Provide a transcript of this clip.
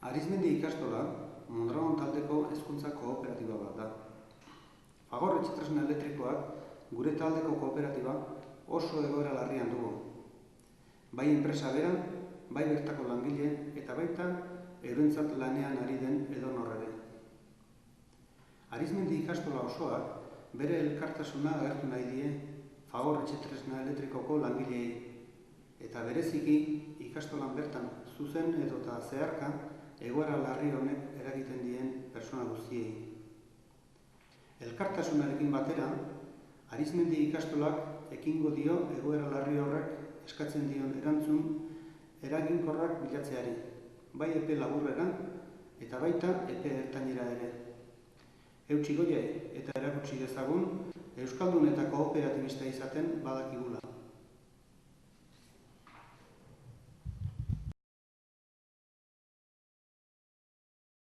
Arizmendi ikastola Mondragon taldeko hezkuntza kooperatiba bat da. Fagor etxetresna elektrikoak gure taldeko kooperatiba oso egoera larrian dugu. Bai enpresa bera, bai bertako langile eta baita eurentzat lanean ari den edonor ere. Arizmendi ikastola osoak bere elkartasuna agertu nahi die Fagor etxetresna elektrikoko langileei eta bereziki ikastolan bertan zuzen edota zeharka egoera larri honek eragiten dien pertsona guztiei. Elkartasunarekin batera, Arizmendi ikastolak ekingo dio egoera larri horrek eskatzen dion erantzun eraginkorrak bilatzeari, bai epe laburrera eta baita epe ertainera ere. Eutsi goie eta erakutsi dezagun euskaldun eta kooperatibista izaten badakigula.